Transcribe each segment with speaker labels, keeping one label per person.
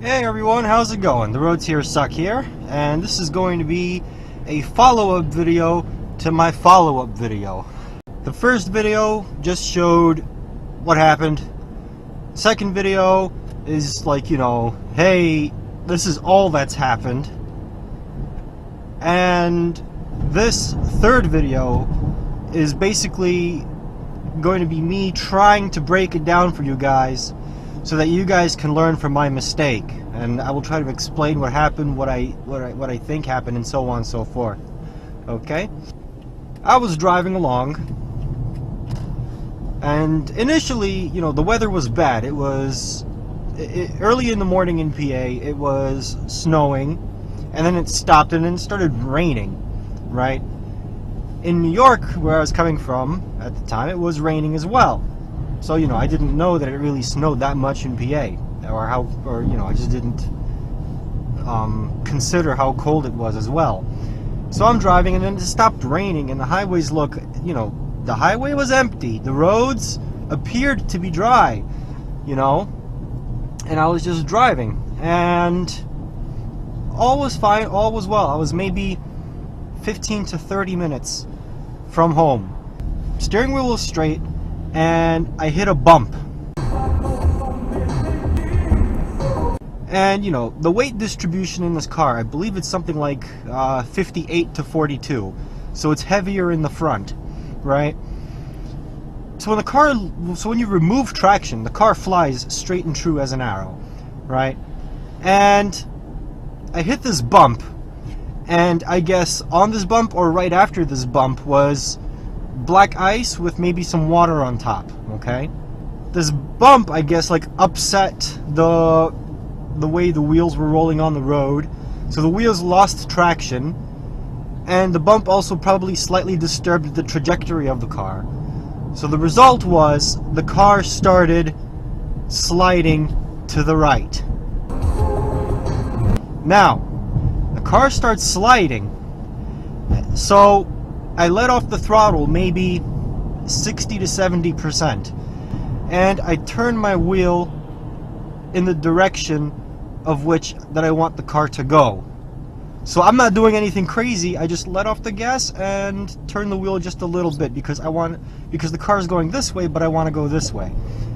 Speaker 1: Hey everyone, how's it going? The roads here suck here, and this is going to be a follow-up video to my follow-up video. The first video just showed what happened. Second video is like, hey, this is all that's happened. And this third video is basically going to be me trying to break it down for you guys so that you guys can learn from my mistake, and I will try to explain what happened, what I think happened, and so on and so forth. Okay? I was driving along, and initially, the weather was bad. It was early in the morning in PA. It was snowing, and then it stopped, and then it started raining. Right? In New York, where I was coming from at the time, it was raining as well. So, I didn't know that it really snowed that much in PA, I just didn't consider how cold it was as well. So I'm driving, and then it stopped raining, and the highways the highway was empty. The roads appeared to be dry, and I was just driving, and all was fine, all was well. I was maybe 15 to 30 minutes from home. Steering wheel was straight, and I hit a bump. And the weight distribution in this car, I believe it's something like 58 to 42, so it's heavier in the front, right? So when you remove traction, the car flies straight and true as an arrow, right? And I hit this bump, and I guess on this bump or right after this bump was black ice with maybe some water on top. Okay, this bump, I guess, upset the way the wheels were rolling on the road, so the wheels lost traction, and the bump also probably slightly disturbed the trajectory of the car. So the result was the car started sliding to the right. Now the car starts sliding, so I let off the throttle maybe 60 to 70%, and I turn my wheel in the direction of that I want the car to go. So I'm not doing anything crazy. I just let off the gas and turn the wheel just a little bit because the car is going this way, but I want to go this way,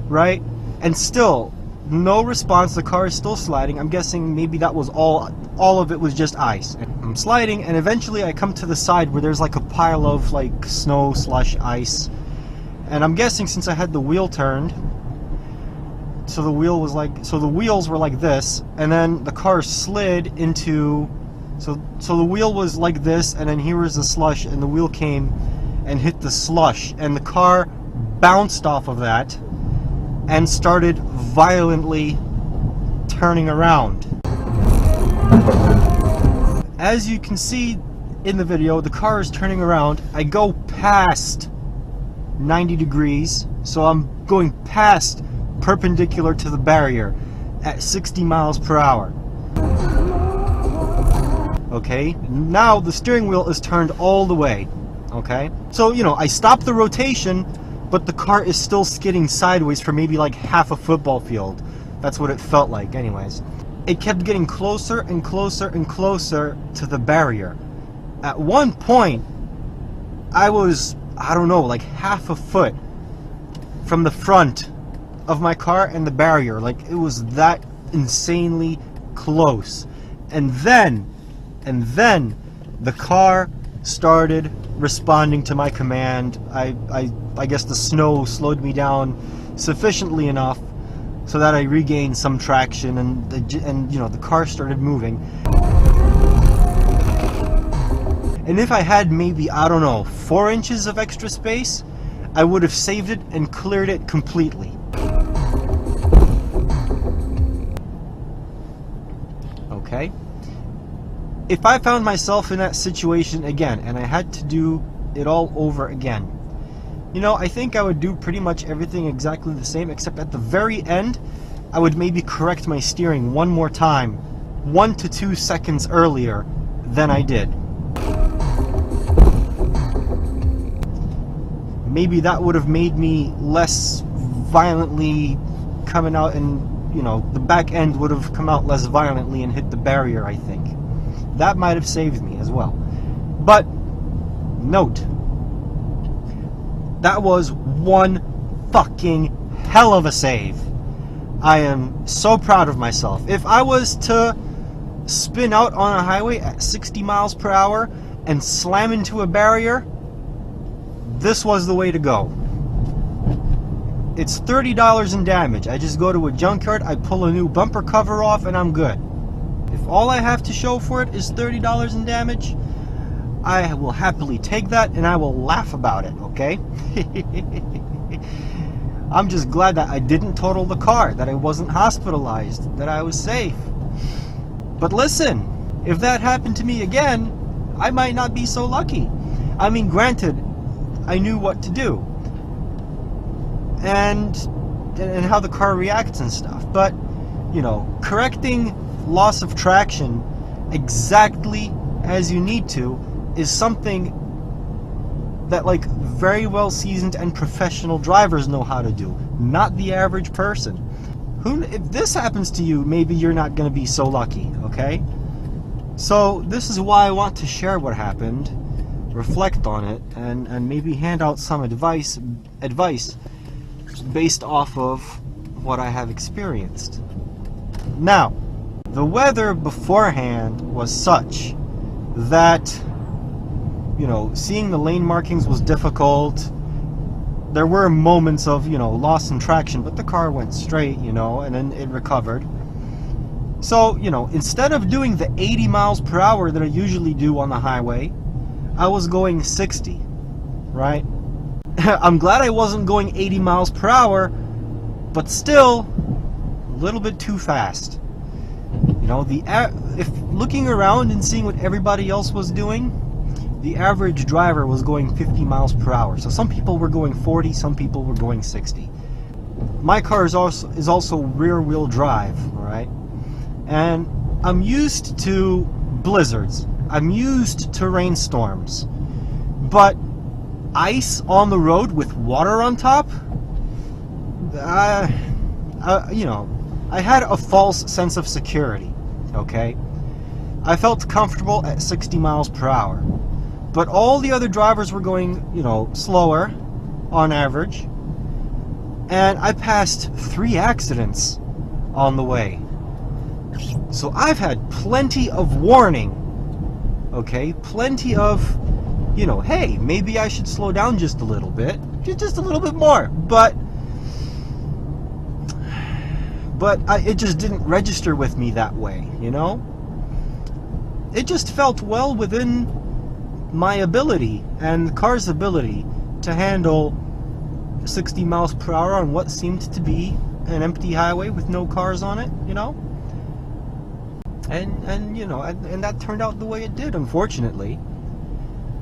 Speaker 1: right? And still no response. The car is still sliding. I'm guessing maybe that was all of it was just ice. I'm sliding, and eventually I come to the side where there's a pile of snow/ice, and I'm guessing since I had the wheel turned, so the wheels were like this, and then the car slid into, so the wheel was like this, and then here was the slush, and the wheel came and hit the slush, and the car bounced off of that and started violently turning around. As you can see in the video, the car is turning around. I go past 90 degrees, so I'm going past perpendicular to the barrier at 60 miles per hour. Okay, now the steering wheel is turned all the way. Okay, so I stop the rotation, but the car is still skidding sideways for maybe half a football field. That's what it felt like anyways. It kept getting closer and closer and closer to the barrier. At one point, I was, half a foot from the front of my car and the barrier. It was that insanely close. And then the car started responding to my command. I guess the snow slowed me down sufficiently enough so that I regained some traction, and the car started moving. And if I had maybe 4 inches of extra space, I would have saved it and cleared it completely. Okay? If I found myself in that situation again and I had to do it all over again, I think I would do pretty much everything exactly the same, except at the very end, I would maybe correct my steering one more time, 1 to 2 seconds earlier than I did. Maybe that would have made me less violently coming out and you know, the back end would have come out less violently and hit the barrier, I think. That might have saved me as well. But, note, that was one fucking hell of a save. I am so proud of myself. If I was to spin out on a highway at 60 miles per hour and slam into a barrier, this was the way to go. It's $30 in damage. I just go to a junkyard, I pull a new bumper cover off, and I'm good. If all I have to show for it is $30 in damage, I will happily take that and I will laugh about it, okay? I'm just glad that I didn't total the car, that I wasn't hospitalized, that I was safe. But listen, if that happened to me again, I might not be so lucky. I mean, granted, I knew what to do and how the car reacts and stuff, but, you know, correcting loss of traction exactly as you need to is something that, like, very well seasoned and professional drivers know how to do, not the average person. If this happens to you, maybe you're not going to be so lucky, okay? So this is why I want to share what happened, reflect on it, and maybe hand out some advice based off of what I have experienced. Now, the weather beforehand was such that, you know, seeing the lane markings was difficult. There were moments of, you know, loss in traction, but the car went straight, you know, and then it recovered. So, you know, instead of doing the 80 miles per hour that I usually do on the highway, I was going 60, right? I'm glad I wasn't going 80 miles per hour, but still a little bit too fast. You know, if looking around and seeing what everybody else was doing, the average driver was going 50 miles per hour. So some people were going 40, some people were going 60. My car is also rear-wheel drive, all right? And I'm used to blizzards. I'm used to rainstorms. But ice on the road with water on top, you know, I had a false sense of security, okay? I felt comfortable at 60 miles per hour. But all the other drivers were going, you know, slower on average. And I passed 3 accidents on the way. So I've had plenty of warning, okay? Plenty of, you know, hey, maybe I should slow down just a little bit. Just a little bit more. But it just didn't register with me that way, you know? It just felt well within my ability and the car's ability to handle 60 miles per hour on what seemed to be an empty highway with no cars on it, you know? And you know, and that turned out the way it did, unfortunately.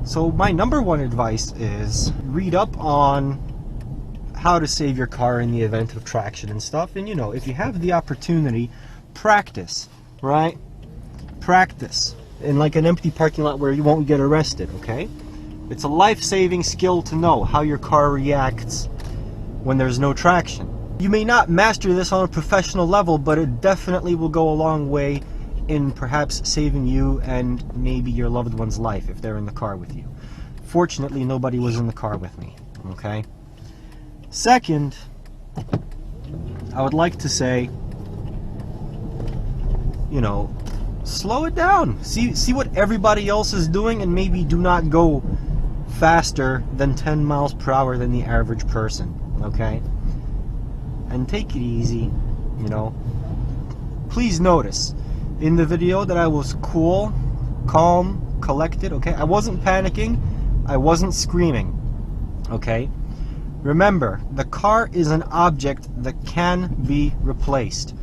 Speaker 1: So my number one advice is read up on how to save your car in the event of traction and stuff. And, you know, if you have the opportunity, practice, right? Practice in like an empty parking lot where you won't get arrested, okay? It's a life-saving skill to know how your car reacts when there's no traction. You may not master this on a professional level, but it definitely will go a long way in perhaps saving you and maybe your loved one's life if they're in the car with you. Fortunately, nobody was in the car with me, okay? Second, I would like to say, you know, slow it down. See what everybody else is doing, and maybe do not go faster than 10 miles per hour than the average person, okay? And take it easy, you know. Please notice, in the video that I was cool, calm, collected, okay? I wasn't panicking, I wasn't screaming, okay? Remember, the car is an object that can be replaced.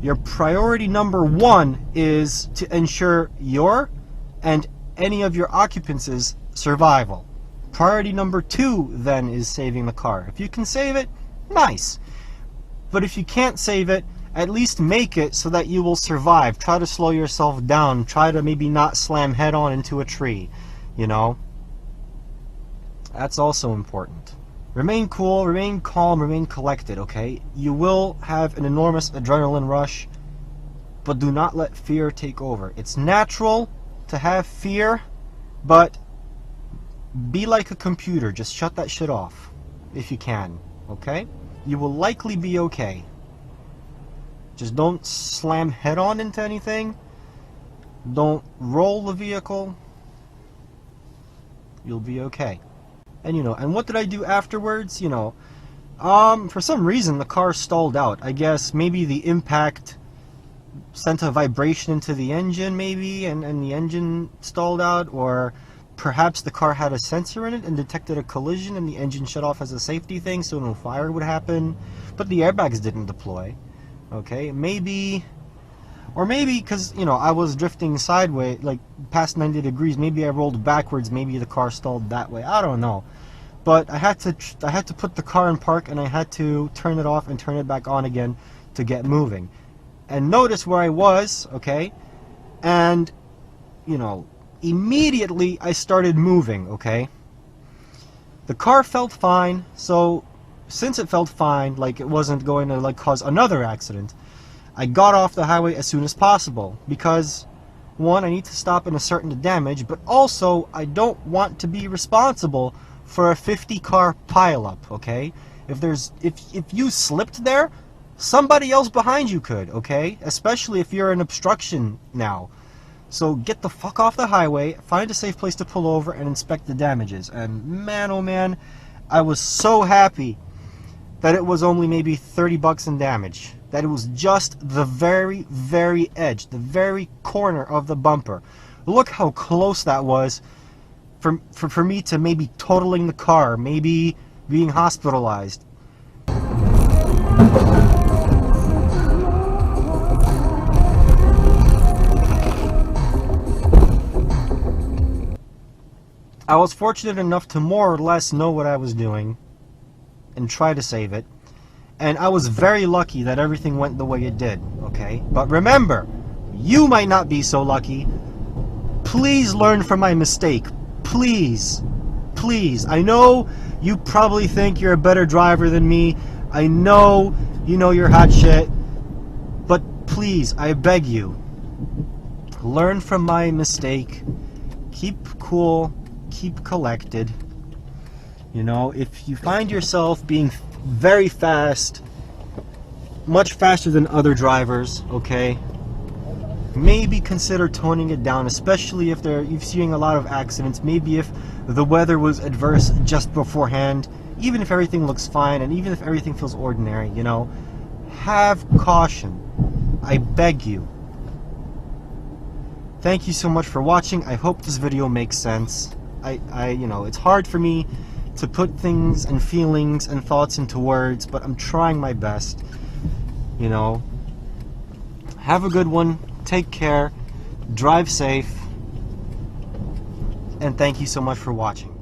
Speaker 1: Your priority number one is to ensure your and any of your occupants' survival. Priority number two then is saving the car. If you can save it, nice. But if you can't save it, at least make it so that you will survive. Try to slow yourself down. Try to maybe not slam head on into a tree, you know? That's also important. Remain cool, remain calm, remain collected, okay? You will have an enormous adrenaline rush, but do not let fear take over. It's natural to have fear, but be like a computer. Just shut that shit off if you can, okay? You will likely be okay. Just don't slam head on into anything. Don't roll the vehicle. You'll be okay. And and what did I do afterwards? For some reason the car stalled out. I guess maybe the impact sent a vibration into the engine, maybe, and the engine stalled out, or perhaps the car had a sensor in it and detected a collision and the engine shut off as a safety thing so no fire would happen, but the airbags didn't deploy. Okay, maybe because I was drifting sideways, like past 90 degrees, maybe I rolled backwards, maybe the car stalled that way, I don't know. But I had to put the car in park, and I had to turn it off and turn it back on again to get moving. And notice where I was, okay? And immediately I started moving, okay? The car felt fine, so since it felt fine, like it wasn't going to cause another accident, I got off the highway as soon as possible, because one, I need to stop and assert the damage, but also I don't want to be responsible for a 50-car pileup, okay? If you slipped there, somebody else behind you could, okay? Especially if you're an obstruction now. So get the fuck off the highway, find a safe place to pull over, and inspect the damages. And man, oh man, I was so happy that it was only maybe 30 bucks in damage. That it was just the very, very edge, the very corner of the bumper. Look how close that was for me to maybe totaling the car, maybe being hospitalized. I was fortunate enough to more or less know what I was doing and try to save it. And I was very lucky that everything went the way it did, okay? But remember, you might not be so lucky. Please learn from my mistake. Please. Please. I know you probably think you're a better driver than me. I know you know you're hot shit. But please, I beg you, learn from my mistake. Keep cool. Keep collected. If you find yourself being very fast, much faster than other drivers, okay, maybe consider toning it down, especially if you're seeing a lot of accidents. Maybe if the weather was adverse just beforehand, even if everything looks fine and even if everything feels ordinary, have caution. I beg you. Thank you so much for watching. I hope this video makes sense. It's hard for me to put things and feelings and thoughts into words, but I'm trying my best. Have a good one. Take care. Drive safe. And thank you so much for watching.